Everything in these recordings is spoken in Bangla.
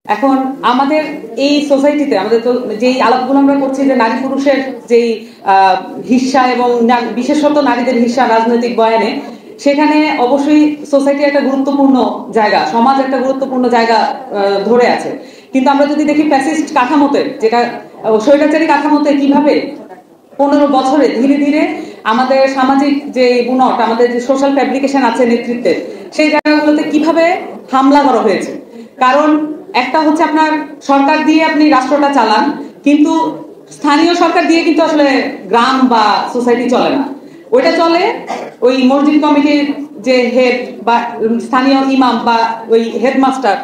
এখন আমাদের এই সোসাইটিতে আমাদের তো যেই আলাপগুলো আমরা করছি যে নারী পুরুষের যেই হিস্সা এবং বিশেষত নারীদের হিস্সা রাজনৈতিক বয়ানে, সেখানে অবশ্যই সোসাইটি একটা গুরুত্বপূর্ণ জায়গা, সমাজ একটা গুরুত্বপূর্ণ জায়গা ধরে আছে। কিন্তু আমরা যদি দেখি ফ্যাসিস্ট কাঠামোতে, যেটা স্বৈরাচারী কাঠামোতে কিভাবে 15 বছরে ধীরে ধীরে আমাদের সামাজিক যে বুনট, আমাদের যে সোশ্যাল ফ্যাব্রিকেশন আছে নেতৃত্বের, সেই জায়গাগুলোতে কিভাবে হামলা করা হয়েছে। কারণ একটা হচ্ছে আপনার সরকার দিয়ে আপনি রাষ্ট্রটা চালান, কিন্তু স্থানীয় সরকার দিয়ে কিন্তু আসলে গ্রাম বা সোসাইটি চলে না। ওইটা চলে ওই মসজিদ কমিটির যে হেড বা স্থানীয় ইমাম বা ওই হেডমাস্টার,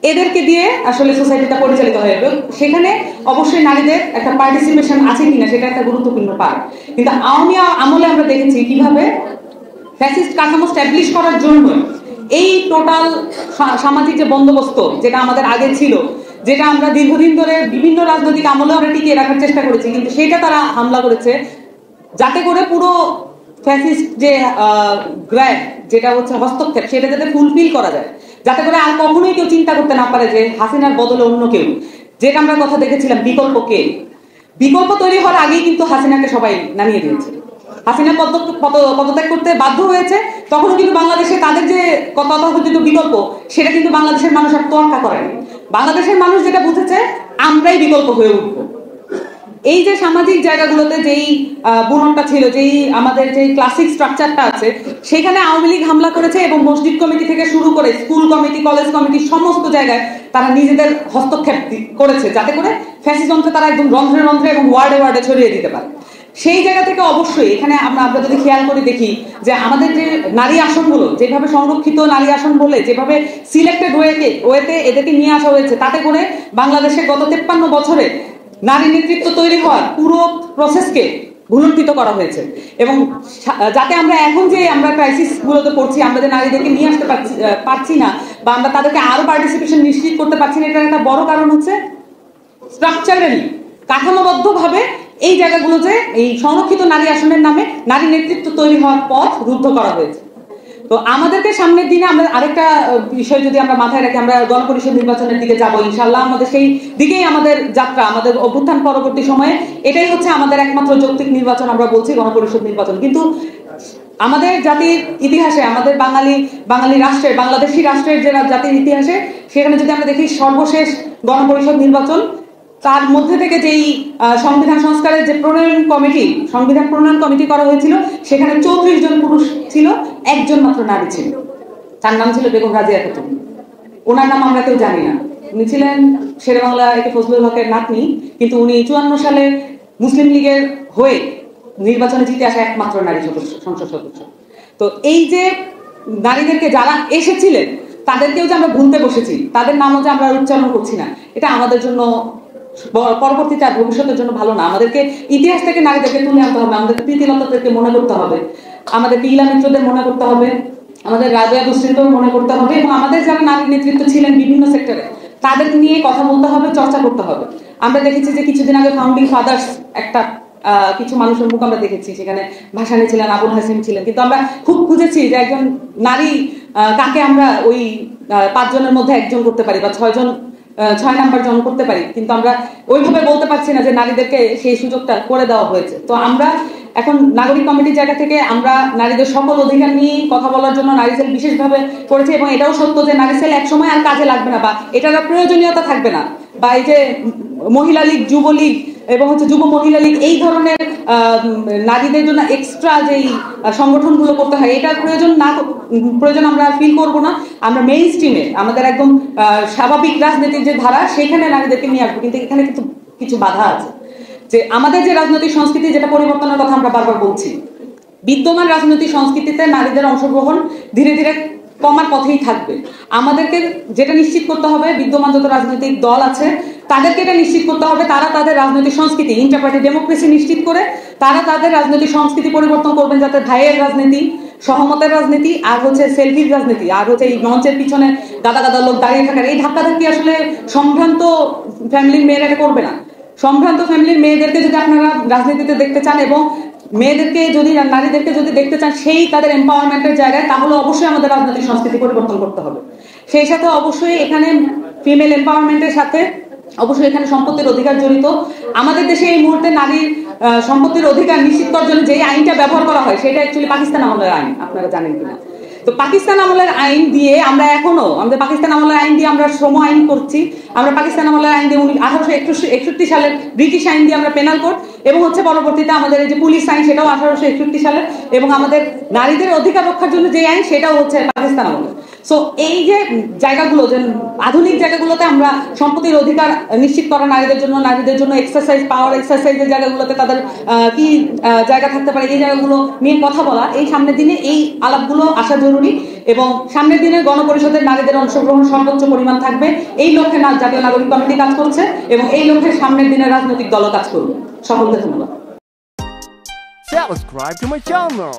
এদেরকে দিয়ে আসলে সোসাইটিটা পরিচালিত হয়ে যাবে। সেখানে অবশ্যই নারীদের একটা পার্টিসিপেশন আছে কিনা সেটা একটা গুরুত্বপূর্ণ পার্ট। কিন্তু আওয়ামী আমলে আমরা দেখেছি কিভাবে ফ্যাসিস্ট কাঠামো স্ট্যাবলিশ করার জন্য এই টোটাল সামাজিক যে বন্দোবস্ত যেটা আমাদের আগে ছিল, যেটা আমরা দীর্ঘদিন ধরে বিভিন্ন রাজনৈতিক আমলে আমরা টিকিয়ে রাখার চেষ্টা করেছি, কিন্তু সেটা তারা হামলা করেছে যাতে করে পুরো ফ্যাসিস্ট যে গ্র্যাব, যেটা হচ্ছে হস্তক্ষেপ, সেটা যাতে ফুলফিল করা যায়, যাতে করে আর কখনোই কেউ চিন্তা করতে না পারে যে হাসিনার বদলে অন্য কেউ। যেটা আমরা কথা দেখেছিলাম বিকল্প কে, বিকল্প তৈরি হওয়ার আগেই কিন্তু হাসিনাকে সবাই নামিয়ে দিয়েছে। হাসিনা পদত্যাগ করতে বাধ্য হয়েছে, তখন কিন্তু বাংলাদেশে তাদের যে তথাকথিত বিকল্প, সেটা কিন্তু বাংলাদেশের মানুষ আর তোয়াক্কা করেনি। বাংলাদেশের মানুষ যেটা বুঝেছে আমরাই বিকল্প হয়ে উঠবো। এই যে সামাজিক জায়গাগুলোতে যেই বুননটা ছিল, যেই আমাদের যে ক্লাসিক স্ট্রাকচারটা আছে, সেখানে আওয়ামী লীগ হামলা করেছে এবং মসজিদ কমিটি থেকে শুরু করে স্কুল কমিটি, কলেজ কমিটি, সমস্ত জায়গায় তারা নিজেদের হস্তক্ষেপ করেছে, যাতে করে ফ্যাসিজমকে তারা একদম রন্ধ্রে রন্ধ্রে এবং ওয়ার্ডে ওয়ার্ডে ছড়িয়ে দিতে পারে। সেই জায়গা থেকে অবশ্যই এখানে আমরা যদি খেয়াল করে দেখি যে আমাদের যে নারী আসনগুলো যেভাবে সংরক্ষিত নারী আসন বলে যেভাবে সিলেক্টেড ওয়েতে এদেরকে নিয়ে আসা হয়েছে, তাতে করে বাংলাদেশের গত 53 বছরে নারী নেতৃত্ব তৈরি হওয়ার পুরো প্রসেসকে ভুলুণ্ঠিত করা হয়েছে। এবং যাতে আমরা এখন যে আমরা ক্রাইসিস গুলোতে পড়ছি, আমরা যে নারীদেরকে নিয়ে আসতে পারছি না বা আমরা তাদেরকে আরো পার্টিসিপেশন নিশ্চিত করতে পারছি না, এটার একটা বড় কারণ হচ্ছে স্ট্রাকচারালি, কাঠামোবদ্ধ ভাবে এই জায়গাগুলোতে এই সংরক্ষিত নারী আসনের নামে নারী নেতৃত্ব তৈরি হওয়ার পথ রুদ্ধ করা হয়েছে। তো আমাদেরকে সামনের দিনে আমরা আরেকটা বিষয় যদি আমরা মাথায় রাখি, আমরা গণপরিষদ নির্বাচনের দিকে যাব ইনশাআল্লাহ। আমাদের সেই দিকেই আমাদের যাত্রা, আমাদের অভ্যুত্থান পরবর্তী সময়ে এটাই হচ্ছে আমাদের একমাত্র যৌক্তিক নির্বাচন, আমরা বলছি গণপরিষদ নির্বাচন। কিন্তু আমাদের জাতির ইতিহাসে, আমাদের বাঙালি রাষ্ট্রের, বাংলাদেশি রাষ্ট্রের যে জাতির ইতিহাসে, সেখানে যদি আমরা দেখি সর্বশেষ গণপরিষদ নির্বাচন, তার মধ্যে থেকে যেই সংবিধান সংস্কারের যে সংবিধান প্রণয়ন কমিটি করা হয়েছিল, সেখানে 34 জন পুরুষ ছিল, একজন মাত্র নারী ছিল। তার নাম ছিল বেগম রাজিয়া খাতুন। ওনার নাম আমরা কেউ জানি না। উনি ছিলেন শেরেবাংলা একে ফজলুল হকের নাতনি, কিন্তু উনি 54 সালে মুসলিম লীগের হয়ে নির্বাচনে জিতে আসা একমাত্র নারী সংসদ সদস্য। তো এই যে নারীদেরকে যারা এসেছিলেন তাদেরকেও যে আমরা ভুলতে বসেছি, তাদের নামও যে আমরা উচ্চারণ করছি না, এটা আমাদের জন্য পরবর্তীতে আর ভবিষ্যতের জন্য ভালো না। আমাদেরকে ইতিহাস থেকে নারীদেরকে তুলে আনতে হবে, আমাদের প্রীতিলতাদেরকে মনে করতে হবে, আমাদের পিলা মিত্রদের মনে করতে হবে, আমাদের রাজা গোষ্ঠীদেরও মনে করতে হবে, এবং আমাদের যারা নারী নেতৃত্ব ছিলেন বিভিন্ন সেক্টরে তাদের নিয়ে কথা বলতে হবে, চর্চা করতে হবে। আমরা দেখেছি যে কিছুদিন আগে ফাউন্ডিং ফাদার্স একটা কিছু মানুষের মুখ আমরা দেখেছি, সেখানে ভাসানী ছিলেন, আবুল হাসিম ছিলেন, কিন্তু আমরা খুব খুঁজেছি যে একজন নারী কাকে আমরা ওই 5 জনের মধ্যে একজন করতে পারি বা 6 নাম্বার জন করতে পারি, কিন্তু আমরা ওইভাবে বলতে পারছি না যে নারীদেরকে সেই সুযোগটা করে দেওয়া হয়েছে। তো আমরা এখন নাগরিক কমিটির জায়গা থেকে আমরা নারীদের সকল অধিকার নিয়ে কথা বলার জন্য নারী সেল বিশেষভাবে করেছি, এবং এটাও সত্য যে নারী সেল একসময় আর কাজে লাগবে না বা এটার প্রয়োজনীয়তা থাকবে না, বা এই যে মহিলা লীগ, যুবলীগ এবং হচ্ছে যুব মহিলা লীগ, এই ধরনের নারীদের জন্য এক্সট্রা যেই সংগঠনগুলো করতে হয়, এটার প্রয়োজন আমরা ফিল করব না। আমরা মেইন স্ট্রিমে আমাদের একদম স্বাভাবিক রাজনীতির যে ধারা, সেখানে নারীদেরকে নিয়ে আসবো। কিন্তু এখানে কিন্তু কিছু বাধা আছে, যে আমাদের যে রাজনৈতিক সংস্কৃতি, যেটা পরিবর্তনের কথা আমরা বারবার বলছি, বিদ্যমান রাজনৈতিক সংস্কৃতিতে নারীদের অংশগ্রহণ ধীরে ধীরে কমার পথেই থাকবে। আমাদেরকে যেটা নিশ্চিত করতে হবে, বিদ্যমান যত রাজনৈতিক দল আছে তাদেরকে এটা নিশ্চিত করতে হবে, তারা তাদের রাজনৈতিক সংস্কৃতি, ইন্টারপার্টি ডেমোক্রেসি নিশ্চিত করে তারা তাদের রাজনৈতিক সংস্কৃতি পরিবর্তন করবেন, যাতে ভাইয়ের রাজনীতি, সহমতের রাজনীতি, আর হচ্ছে সেলফির রাজনীতি, আর হচ্ছে এই মঞ্চের পিছনে গাদা গাদা লোক দাঁড়িয়ে থাকার এই ধাক্কাধাক্কি আসলে সম্ভ্রান্ত ফ্যামিলির মেয়েরা এটা করবে না। সম্ভ্রান্ত ফ্যামিলির মেয়েদেরকে যদি আপনারা রাজনীতিতে দেখতে চান এবং মেয়েদেরকে যদি, নারীদেরকে যদি দেখতে চান সেই তাদের এম্পাওয়ারমেন্টের জায়গায়, তাহলে অবশ্যই আমাদের রাজনৈতিক সংস্কৃতি পরিবর্তন করতে হবে। সেই সাথে অবশ্যই এখানে ফিমেল এম্পাওয়ারমেন্টের সাথে অবশ্যই এখানে সম্পত্তির অধিকার জড়িত। আমাদের দেশে এই মুহূর্তে নারীর সম্পত্তির অধিকার নিশ্চিত করার জন্য যে আইনটা ব্যবহার করা হয় সেটা অ্যাকচুয়ালি পাকিস্তান আমলের আইন, আপনারা জানেন কিনা। তো পাকিস্তান আমলের আইন দিয়ে আমরা এখনো আমাদের পাকিস্তান আমলের আইন দিয়ে আমরা শ্রম আইন করছি, আমরা পাকিস্তান আমলের আইন দিয়ে 1861 সালের ব্রিটিশ আইন দিয়ে আমরা পেনাল কোড, এবং হচ্ছে পরবর্তীতে আমাদের এই যে পুলিশ আইন সেটাও 1861 সালের, এবং আমাদের নারীদের অধিকার রক্ষার জন্য যে আইন সেটাও হচ্ছে পাকিস্তান আমলের। সো এই যে জায়গাগুলো, যে আধুনিক জায়গাগুলোতে আমরা সম্পত্তির অধিকার নিশ্চিত করা নারীদের জন্য এক্সারসাইজ, পাওয়ার এক্সারসাইজের জায়গাগুলোতে তাদের কি জায়গা থাকতে পারে, এই জায়গাগুলো নিয়ে কথা বলা, এই সামনের দিনে এই আলাপগুলো আসা জরুরি। এবং সামনের দিনে গণপরিষদের নারীদের অংশগ্রহণ সর্বোচ্চ পরিমাণ থাকবে। এই লক্ষ্যে জাতীয় নাগরিক কমিটি কাজ করছে এবং এই লক্ষ্যে সামনের দিনে রাজনৈতিক দলও কাজ করবে। সকলকে ধন্যবাদ। Subscribe to my channel.